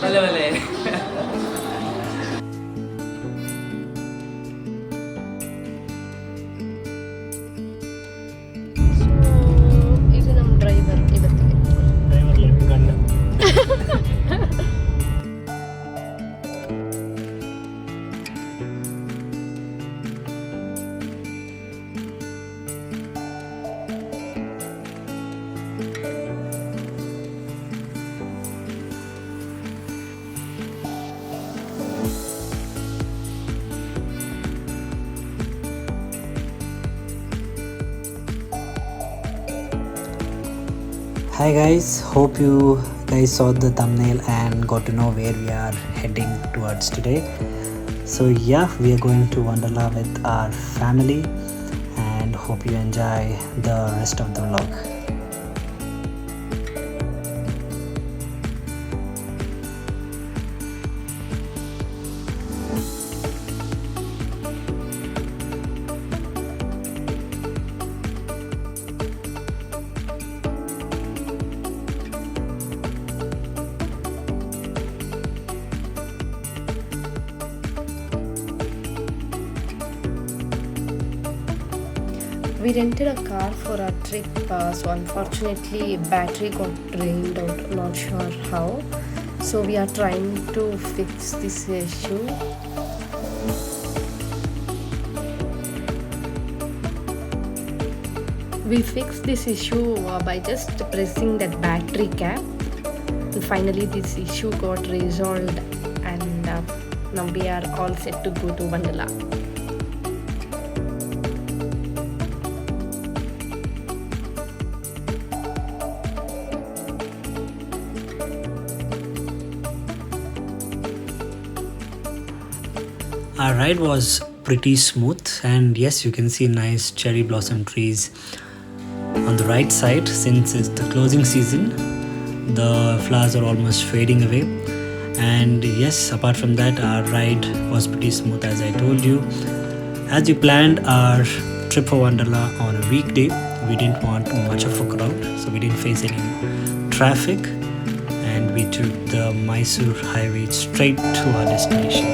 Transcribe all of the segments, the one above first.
Vale, vale. ಇದು ನಮ್ಮ driver ಇವತ್ತಿಗೆ. Hi guys, hope you guys saw the thumbnail and got to know where we are heading towards today. So yeah, we are going to Wonderla with our family and hope you enjoy the rest of the vlog. We rented a car for our trip, so unfortunately battery got drained out, not sure how. So we are trying to fix this issue. We fixed this issue by just pressing that battery cap. And finally this issue got resolved and now we are all set to go to Wonderla. Our ride was pretty smooth and yes, you can see nice cherry blossom trees on the right side. Since it's the closing season, the flowers are almost fading away. And yes, apart from that, our ride was pretty smooth as I told you. As we planned our trip for Wonderla on a weekday, we didn't want much of a crowd, so we didn't face any traffic and we took the Mysore highway straight to our destination.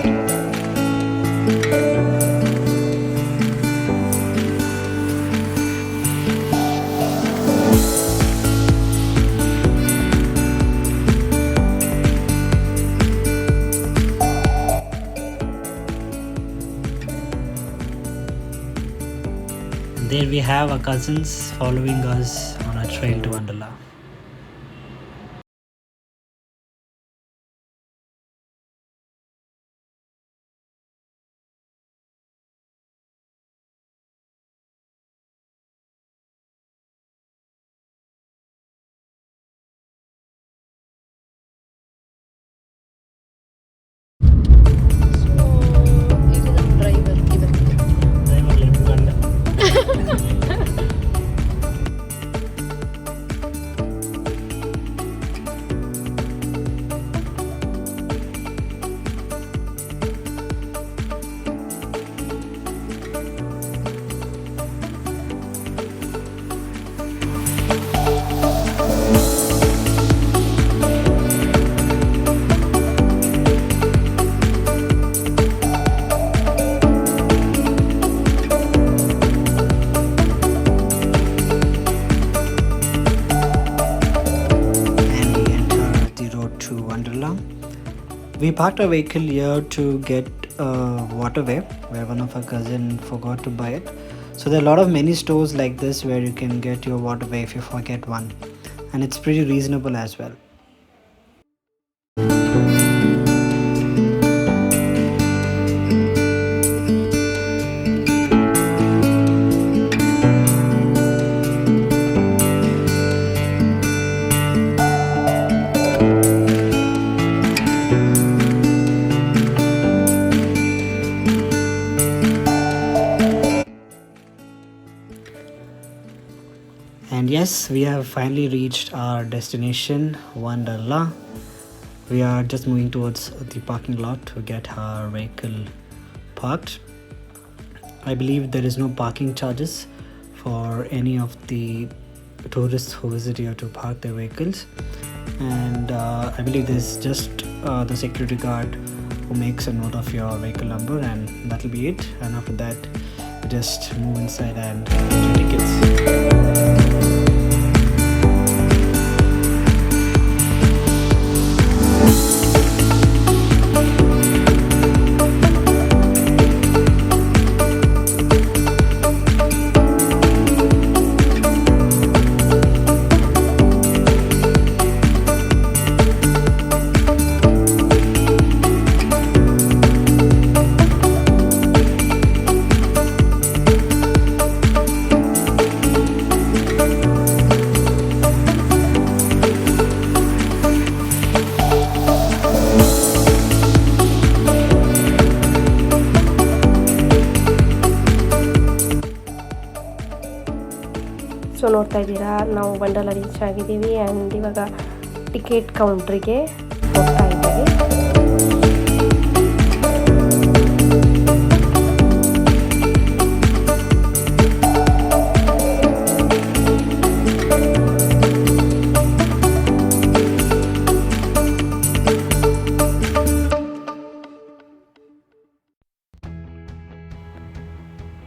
There we have our cousins following us on our trail to Wonderla. ಇದು ನಮ್ಮ driver ಇವತ್ತಿಗೆ. We parked our vehicle here to get a waterway where one of our cousin forgot to buy it. So there are a lot of many stores like this where you can get your waterway if you forget one, and it's pretty reasonable as well. And yes, we have finally reached our destination, Wonderla. We are just moving towards the parking lot to get our vehicle parked. I believe there is no parking charges for any of the tourists who visit here to park their vehicles. And I believe there's just the security guard who makes a note of your vehicle number, and that'll be it. And after that, just move inside and get your tickets. So ನೋಡ್ತಾ ಇದ್ದೀರಾ, ನಾವು Wonderla reach ಆಗಿದ್ದೀವಿ and ಇವಾಗ ticket ಕೌಂಟ್ರಿಗೆ ಹೋಗ್ತಾ ಇದ್ದೀವಿ.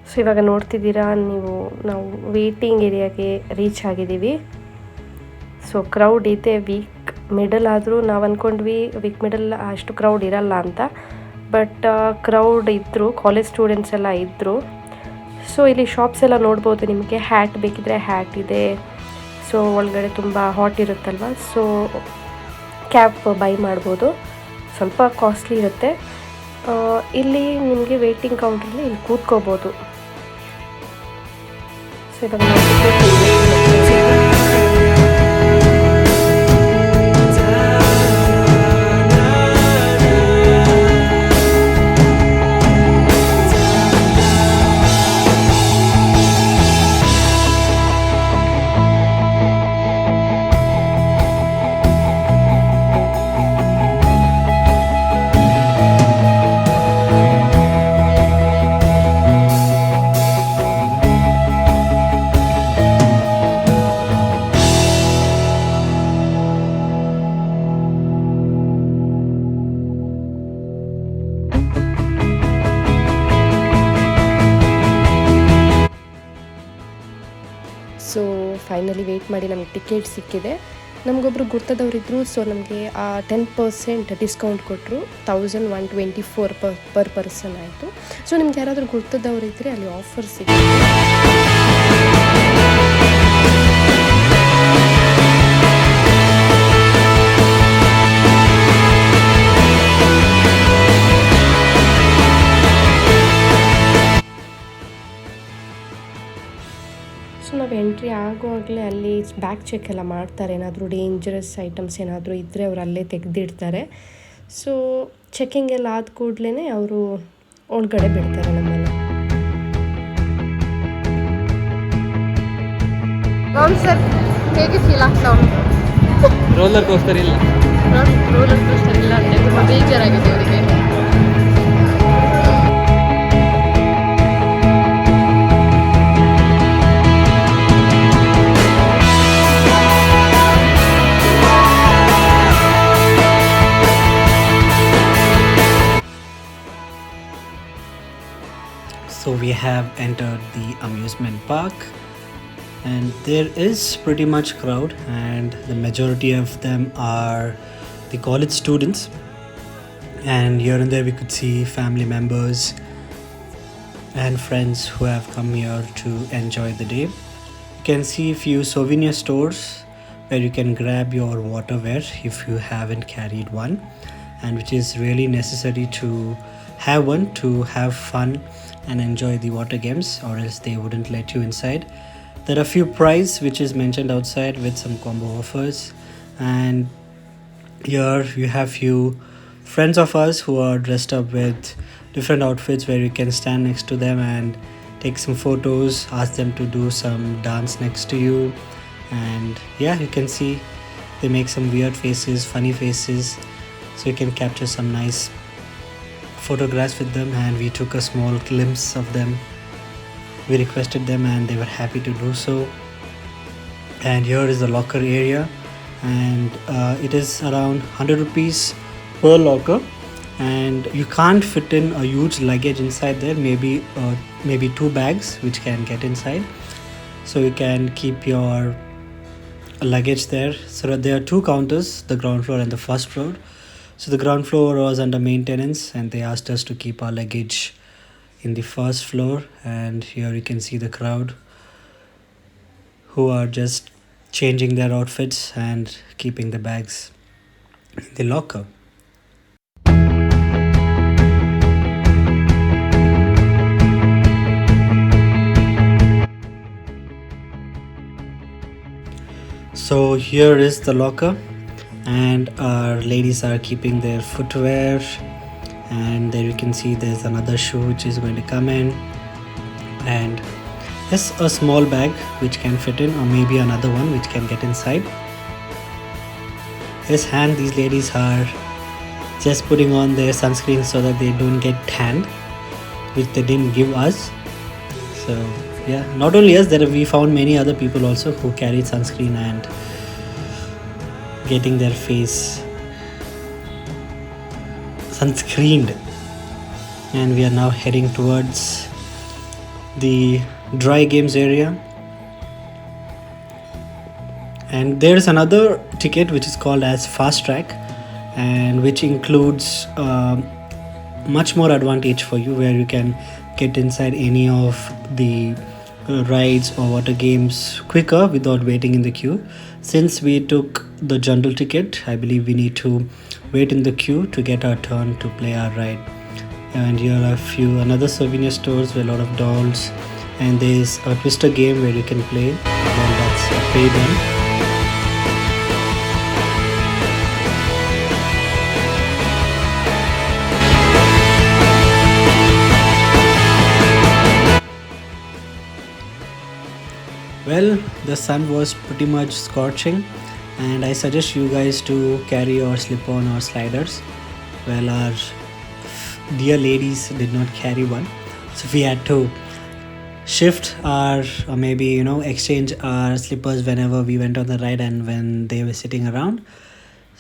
So ಇವಾಗ ನೋಡ್ತಿದ್ದೀರಾ ನೀವು, ನಾವು ವೇಟಿಂಗ್ ಏರಿಯಾಗೆ ರೀಚ್ ಆಗಿದ್ದೀವಿ. ಸೊ ಕ್ರೌಡ್ ಇದೆ. ವೀಕ್ ಮಿಡಲ್ ಆದರೂ ನಾವು ಅಂದ್ಕೊಂಡ್ವಿ ವೀಕ್ ಮಿಡಲ್ ಅಷ್ಟು ಕ್ರೌಡ್ ಇರಲ್ಲ ಅಂತ, ಬಟ್ ಕ್ರೌಡ್ ಇದ್ದರು, ಕಾಲೇಜ್ ಸ್ಟೂಡೆಂಟ್ಸ್ ಎಲ್ಲ ಇದ್ದರು. ಸೊ ಇಲ್ಲಿ ಶಾಪ್ಸ್ ಎಲ್ಲ ನೋಡ್ಬೋದು, ನಿಮಗೆ ಹ್ಯಾಟ್ ಬೇಕಿದ್ರೆ ಹ್ಯಾಟ್ ಇದೆ. ಸೊ ಒಳಗಡೆ ತುಂಬ ಹಾಟ್ ಇರುತ್ತಲ್ವ, ಸೊ ಕ್ಯಾಪ್ ಬೈ ಮಾಡ್ಬೋದು. ಸ್ವಲ್ಪ ಕಾಸ್ಟ್ಲಿ ಇರುತ್ತೆ. ಇಲ್ಲಿ ನಿಮಗೆ ವೇಟಿಂಗ್ ಕೌಂಟ್ರಲ್ಲಿ ಇಲ್ಲಿ ಕೂತ್ಕೋಬೋದು. ಸೊ ಇವಾಗ ಸೊ ಫೈನಲಿ ವೆಯ್ಟ್ ಮಾಡಿ ನಮಗೆ ಟಿಕೆಟ್ ಸಿಕ್ಕಿದೆ. ನಮಗೊಬ್ಬರು ಗುರ್ತದವರಿದ್ದರು, ಸೊ ನಮಗೆ 10% ಡಿಸ್ಕೌಂಟ್ ಕೊಟ್ಟರು. 1124 ಪರ್ ಪರ್ಸನ್ ಆಯಿತು. ಸೊ ನಿಮ್ಗೆ ಯಾರಾದರೂ ಗುರ್ತದವರಿದ್ದರೆ ಅಲ್ಲಿ ಆಫರ್ ಸಿಗುತ್ತೆ. ಸೊ ನಾವು ಎಂಟ್ರಿ ಆಗುವಾಗಲೇ ಅಲ್ಲಿ ಬ್ಯಾಕ್ ಚೆಕ್ ಎಲ್ಲ ಮಾಡ್ತಾರೆ. ಏನಾದರೂ ಡೇಂಜರಸ್ ಐಟಮ್ಸ್ ಏನಾದರೂ ಇದ್ದರೆ ಅವರು ಅಲ್ಲೇ ತೆಗೆದಿಡ್ತಾರೆ. ಸೊ ಚೆಕಿಂಗ್ ಎಲ್ಲ ಆದ ಕೂಡಲೇ ಅವರು ಒಳಗಡೆ ಬಿಡ್ತಾರೆ ನಮ್ಮನ್ನು. ಸರ್ ಹೇಗೆ ಫೀಲ್ ಆಗ್ತಾ ಉಂಟು? ರೋಲರ್ ಕೋಸ್ಟರ್ ಇಲ್ಲ ಅಂದರೆ ತುಂಬ ಬೇಜಾರಾಗಿದೆ ಅವರಿಗೆ. So we have entered the amusement park, and there is pretty much crowd, and the majority of them are the college students, and here and there we could see family members and friends who have come here to enjoy the day. You can see a few souvenir stores where you can grab your waterware if you haven't carried one, and which is really necessary to have one to have fun and enjoy the water games, or else they wouldn't let you inside. There are few price which is mentioned outside with some combo offers, and here you have few friends of us who are dressed up with different outfits where you can stand next to them and take some photos, ask them to do some dance next to you. And yeah, you can see they make some weird faces, funny faces, so you can capture some nice photographs with them. And we took a small glimpse of them. We requested them and they were happy to do so. And here is the locker area, and it is around 100 rupees per locker, and you can't fit in a huge luggage inside there. Maybe 2 bags which can get inside, so you can keep your luggage there. So there are 2 counters, the ground floor and the first floor. So the ground floor was under maintenance, and they asked us to keep our luggage in the first floor. And here you can see the crowd who are just changing their outfits and keeping the bags in the locker. So here is the locker, and our ladies are keeping their footwear, and there you can see there's another shoe which is going to come in, and yes, a small bag which can fit in, or maybe another one which can get inside. Yes, and these ladies are just putting on their sunscreen so that they don't get tanned, which they didn't give us. So yeah, not only us, we found many other people also who carried sunscreen and getting their face sunscreened. And we are now heading towards the dry games area, and there's another ticket which is called as fast track, and which includes much more advantage for you, where you can get inside any of the rides or water games quicker without waiting in the queue. Since we took the general ticket, I believe we need to wait in the queue to get our turn to play our ride. And here are a few another souvenir stores with a lot of dolls, and there's a twister game where you can play. Well, that's a pay then. Well, the sun was pretty much scorching, and I suggest you guys to carry your slip-on or sliders. Well, our dear ladies did not carry one, so we had to shift our, or maybe exchange our slippers whenever we went on the ride and when they were sitting around.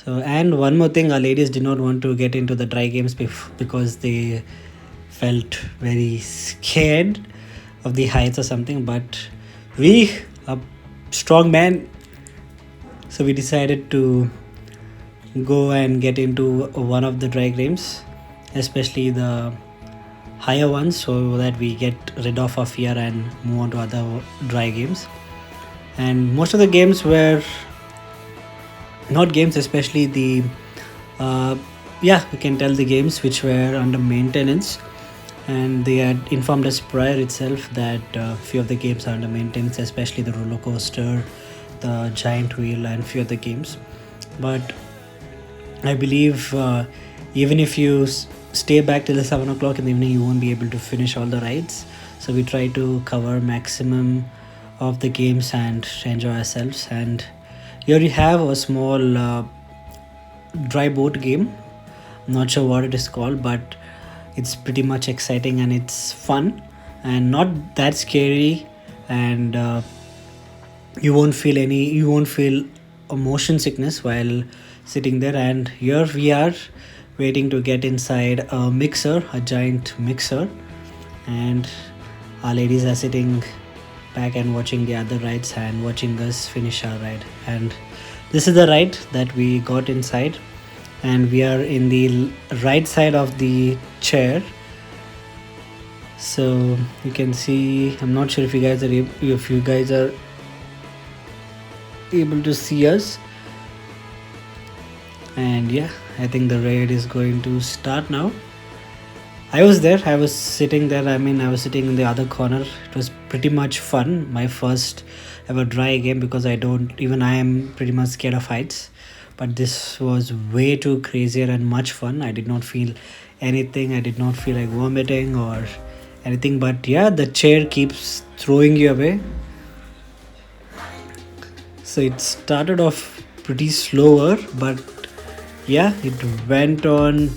So, and one more thing, our ladies did not want to get into the dry games because they felt very scared of the heights or something, but we are strong men, so we decided to go and get into one of the dry games, especially the higher ones, so that we get rid of our fear and move on to other dry games. And most of the games were not games, especially the you can tell the games which were under maintenance, and they had informed us prior itself that few of the games are under maintenance, especially the roller coaster, the giant wheel, and few of the games. But I believe even if you stay back till 7 o'clock in the evening, you won't be able to finish all the rides. So we try to cover maximum of the games and enjoy ourselves. And here you have a small dry boat game. I'm not sure what it is called, but it's pretty much exciting and it's fun and not that scary, and you won't feel a motion sickness while sitting there. And here we are waiting to get inside a giant mixer, and our ladies are sitting back and watching the other rides and watching us finish our ride. And this is the ride that we got inside, and we are in the right side of the chair, so you can see. I'm not sure if you guys are able to see us. And yeah, I think the ride is going to start now. I was sitting there. I was sitting in the other corner. It was pretty much fun. My first ever dry game, because I am pretty much scared of heights. But this was way too crazier and much fun. I did not feel anything. I did not feel like vomiting or anything. But yeah, the chair keeps throwing you away. So it started off pretty slower, but yeah, it went on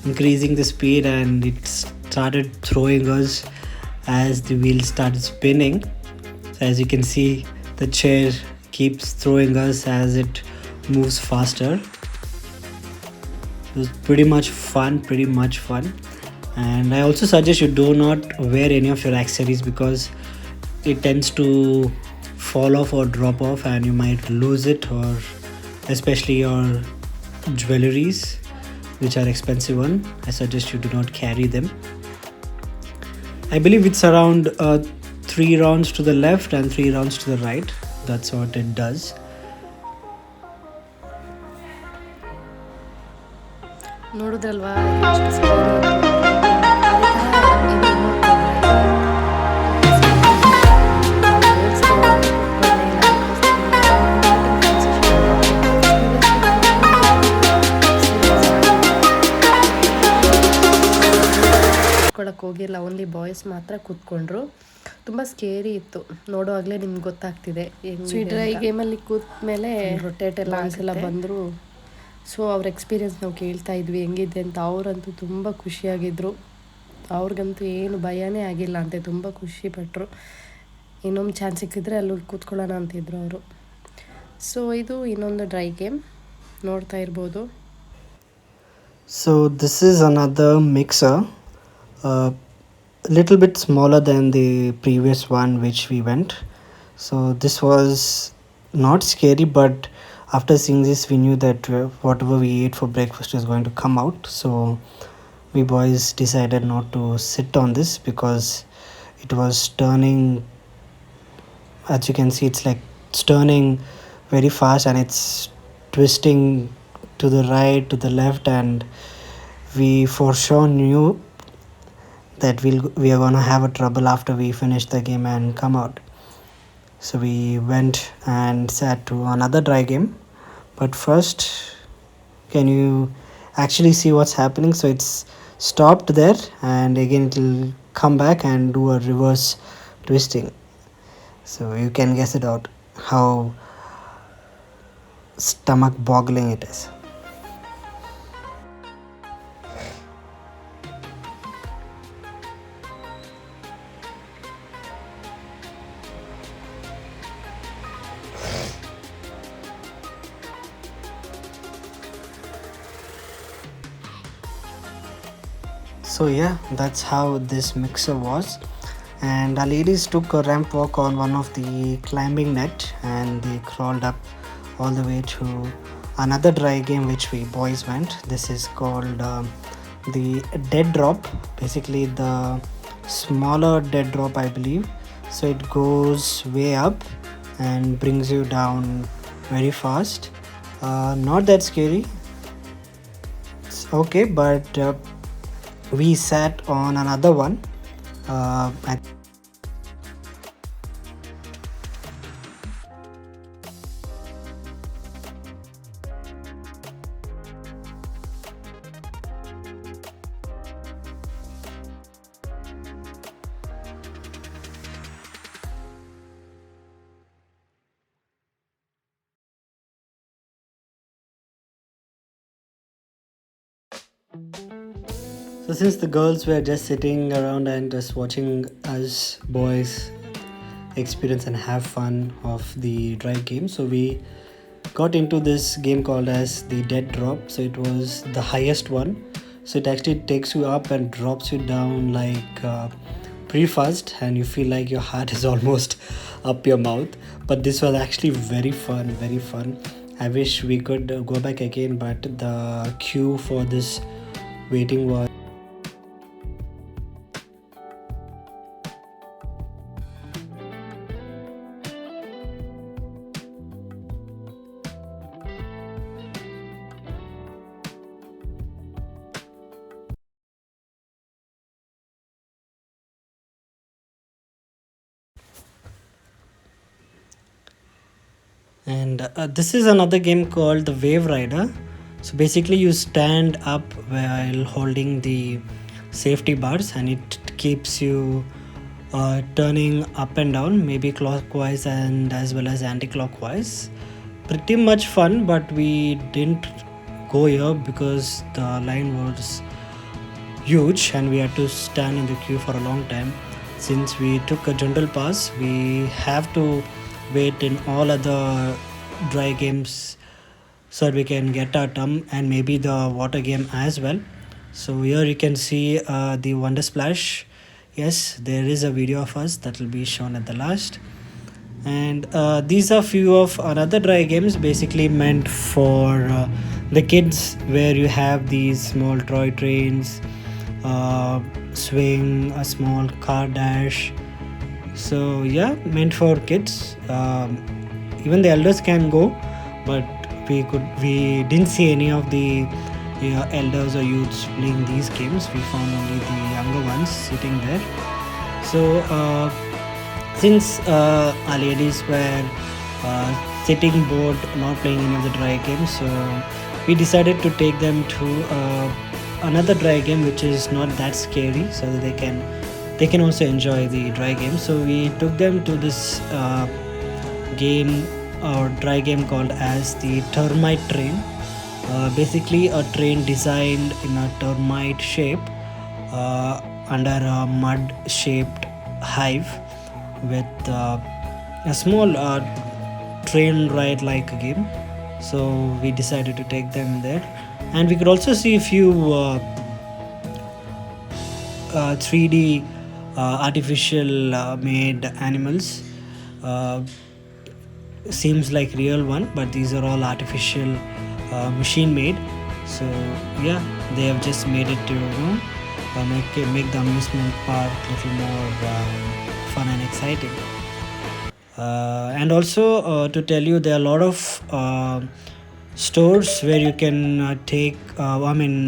increasing the speed, and it started throwing us as the wheel started spinning. So as you can see, the chair keeps throwing us as it moves faster. It was pretty much fun. And I also suggest you do not wear any of your accessories because it tends to fall off or drop off and you might lose it, or especially your jewelries, which are expensive one. I suggest you do not carry them. I believe it's around 3 rounds to the left and 3 rounds to the right. That's what it does. ನೋಡಿದ್ರಲ್ವಾ ಎಷ್ಟು scary ಇತ್ತು. ಅದೇ ಥರ ಇದು ಇನ್ನೊಂದು ಕೂತ್ಕೊಳ್ಳೋಕೆ ಹೋಗಿಲ್ಲ, only boys ಮಾತ್ರ ಕೂತ್ಕೊಂಡ್ರು. ತುಂಬ ಸ್ಕೇರಿ ಇತ್ತು, ನೋಡುವಾಗಲೇ ನಿಮ್ಗೆ ಗೊತ್ತಾಗ್ತಿದೆ. ಈ ಡ್ರೈ ಗೇಮಲ್ಲಿ ಕೂತ ಮೇಲೆ ರೊಟೇಟ್ ಎಲ್ಲ ಎಲ್ಲ ಬಂದರು. ಸೊ ಅವ್ರ ಎಕ್ಸ್ಪೀರಿಯೆನ್ಸ್ ನಾವು ಕೇಳ್ತಾ ಇದ್ವಿ ಹೆಂಗಿದೆ ಅಂತ. ಅವರಂತೂ ತುಂಬ ಖುಷಿಯಾಗಿದ್ದರು. ಅವ್ರಿಗಂತೂ ಏನು ಭಯನೇ ಆಗಿಲ್ಲ ಅಂತೆ, ತುಂಬ ಖುಷಿಪಟ್ಟರು. ಇನ್ನೊಂದು ಚಾನ್ಸ್ ಸಿಕ್ಕಿದ್ರೆ ಅಲ್ಲಿ ಕೂತ್ಕೊಳ್ಳೋಣ ಅಂತಿದ್ರು ಅವರು. ಸೊ ಇದು ಇನ್ನೊಂದು ಡ್ರೈ ಗೇಮ್ ನೋಡ್ತಾ ಇರ್ಬೋದು. So this is another mixer, a little bit smaller than the previous one which we went. So this was not scary, but after seeing this we knew that whatever we ate for breakfast is going to come out. So we boys decided not to sit on this because it was turning. As you can see, it's like it's turning very fast and it's twisting to the right, to the left, and we for sure knew that we are going to have a trouble after we finish the game and come out. So we went and sat to another dry game. But first, can you actually see what's happening? So it's stopped there and again it will come back and do a reverse twisting. So you can guess it out how stomach boggling it is. So yeah, that's how this mixer was. And our ladies took a ramp walk on one of the climbing net and they crawled up all the way to another dry game which we boys went. This is called the dead drop, basically the smaller dead drop I believe. So it goes way up and brings you down very fast. Not that scary, it's okay, but we sat on another one. So since the girls were just sitting around and just watching us boys experience and have fun of the dry game, so we got into this game called as the dead drop. So it was the highest one, so it actually takes you up and drops you down like pretty fast, and you feel like your heart is almost up your mouth. But this was actually very fun. I wish we could go back again, but the queue for this waiting was and this is another game called the Wave Rider. So basically you stand up while holding the safety bars and it keeps you turning up and down, maybe clockwise and as well as anti-clockwise. Pretty much fun, but we didn't go here because the line was huge and we had to stand in the queue for a long time. Since we took a general pass, we have to wait in all other dry games so we can get our tum and maybe the water game as well. So here you can see the Wonder Splash. Yes, there is a video of us that will be shown at the last. And these are few of another dry games basically meant for the kids, where you have these small toy trains, swing, a small car dash. So yeah, meant for kids. Even the elders can go, but we didn't see any of the elders or youths playing these games. We found only the younger ones sitting there. So since our ladies were sitting bored, not playing any of the dry games, so we decided to take them to another dry game which is not that scary, so that they can also enjoy the dry game. So we took them to this game or dry game called as the termite train. Basically a train designed in a termite shape under a mud shaped hive with a small train ride like a game. So we decided to take them there, and we could also see a few 3D artificial made animals. Seems like real one, but these are all artificial machine made. So yeah, they have just made it to make the amusement park a little more fun and exciting. And also to tell you, there are a lot of stores where you can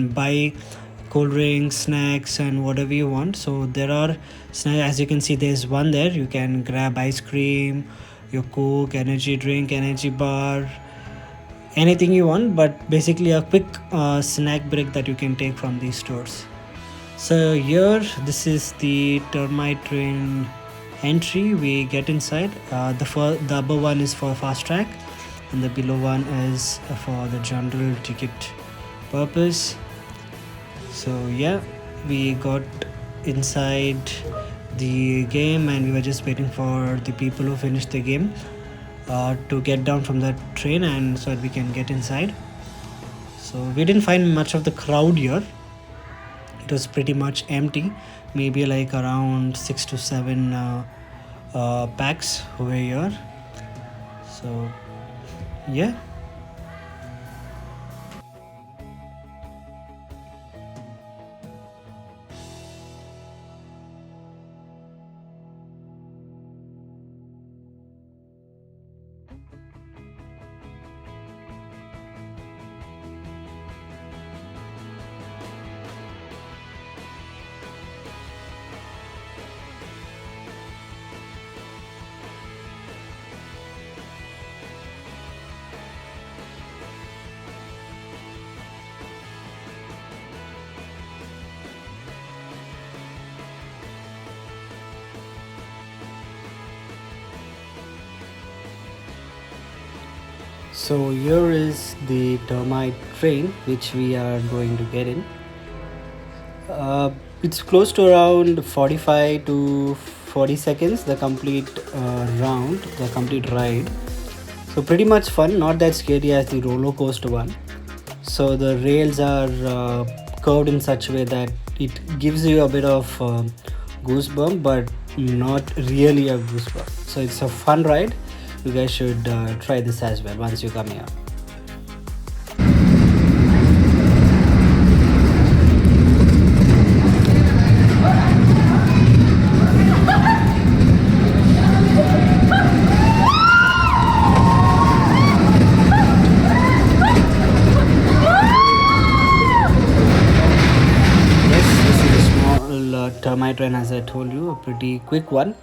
buy cold drinks, snacks, and whatever you want. So there are snacks, as you can see, there's one there. You can grab ice cream, your Coke, energy drink, energy bar, anything you want, but basically a quick snack break that you can take from these stores. So here, this is the termite train entry. We get inside. The above one is for fast track, and the below one is for the general ticket purpose. So yeah, we got inside the game, and we were just waiting for the people who finished the game to get down from the train, and so that we can get inside. So we didn't find much of the crowd here. It was pretty much empty, maybe like around 6 to 7 packs over here. So yeah. So here is the termite train which we are going to get in. It's close to around 45 to 40 seconds, the complete the complete ride. So pretty much fun, not that scary as the roller coaster one. So the rails are curved in such a way that it gives you a bit of goosebump, but not really a goosebump. So it's a fun ride. You guys should try this as well once you come here. Termite run, as I told you, a pretty quick one.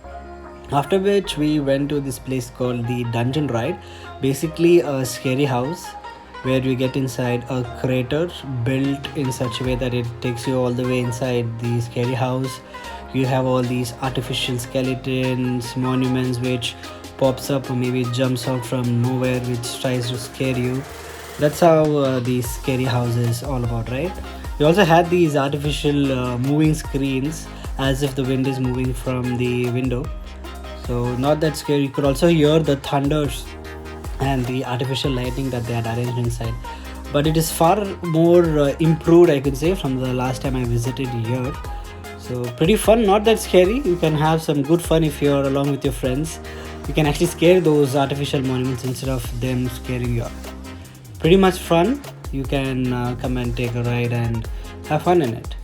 After which we went to this place called the Dungeon Ride, basically a scary house where you get inside a crater built in such a way that it takes you all the way inside the scary house. You have all these artificial skeletons, monuments which pops up or maybe jumps out from nowhere which tries to scare you. That's how the scary house is all about, right? We also had these artificial moving screens as if the wind is moving from the window. So not that scary. You could also hear the thunders and the artificial lighting that they had arranged inside. But it is far more improved, I could say, from the last time I visited here. So pretty fun, not that scary. You can have some good fun if you're along with your friends. You can actually scare those artificial monuments instead of them scaring you up. Pretty much fun. You can come and take a ride and have fun in it.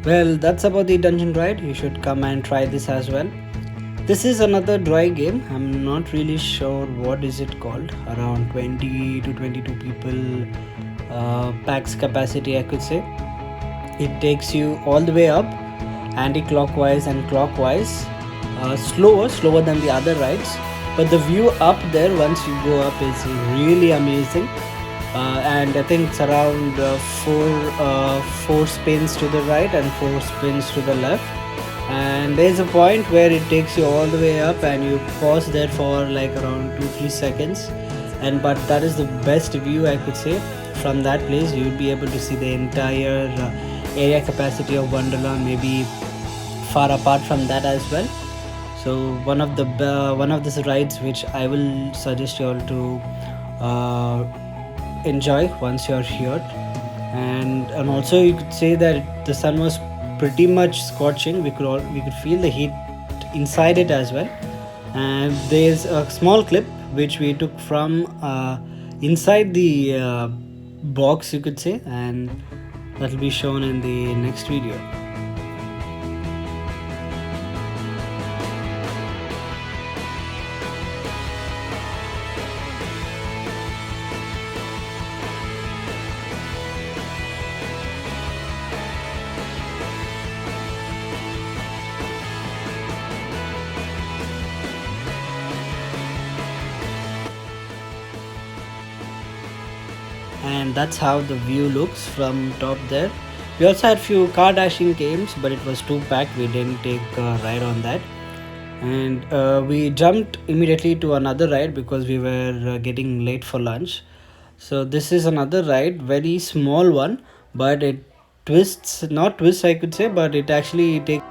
Well, that's about the dungeon ride. You should come and try this as well. This is another dry game. I'm not really sure what is it called. Around 20 to 22 people packs capacity, I could say. It takes you all the way up, anti-clockwise and clockwise, slower than the other rides. But the view up there once you go up is really amazing. And I think it's around four spins to the right and 4 spins to the left. And there's a point where it takes you all the way up and you pause there for like around 2-3 seconds. But that is the best view, I could say. From that place you'll be able to see the entire area capacity of Wonderla, maybe far apart from that as well. So one of these rides which I will suggest you all to enjoy once you're here. And also you could say that the sun was pretty much scorching. We could feel the heat inside it as well. And there's a small clip which we took from inside the box, you could say, and that will be shown in the next video. And that's how the view looks from top there. We also had few car dashing games, but it was too packed. We didn't take a ride on that. And we jumped immediately to another ride because we were getting late for lunch. So this is another ride, very small one, but it not twists I could say, but it actually takes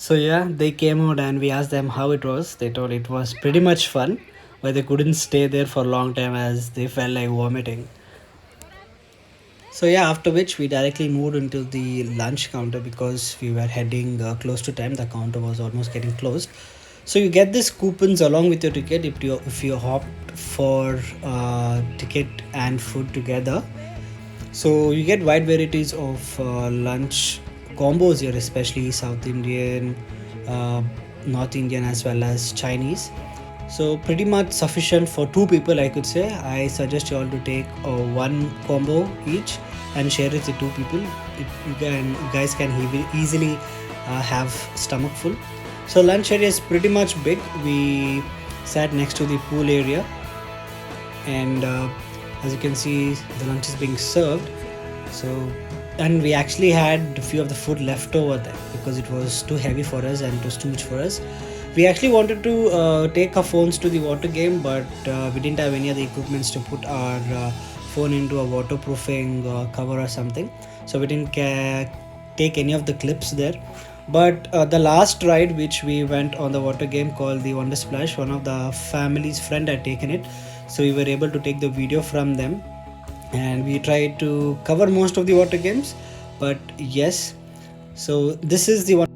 So yeah, they came out and we asked them how it was. They told it was pretty much fun, but they couldn't stay there for a long time as they felt like vomiting. So yeah, after which we directly moved into the lunch counter because we were heading close to time. The counter was almost getting closed. So you get these coupons along with your ticket if you opt for ticket and food together. So you get wide varieties of lunch combos here, especially South Indian, North Indian as well as Chinese. So pretty much sufficient for 2 people, I could say. I suggest you all to take one combo each and share it with 2 people. You guys can easily have stomach full. So lunch area is pretty much big. We sat next to the pool area, and as you can see, the lunch is being served. And we actually had a few of the food left over there because it was too heavy for us and it was too much for us. We actually wanted to take our phones to the water game, but we didn't have any other equipments to put our phone into a waterproofing cover or something, so we didn't take any of the clips there. But the last ride which we went on the water game, called the Wonder Splash, one of the family's friend had taken it, so we were able to take the video from them, and we tried to cover most of the water games. But yes, so this is the one.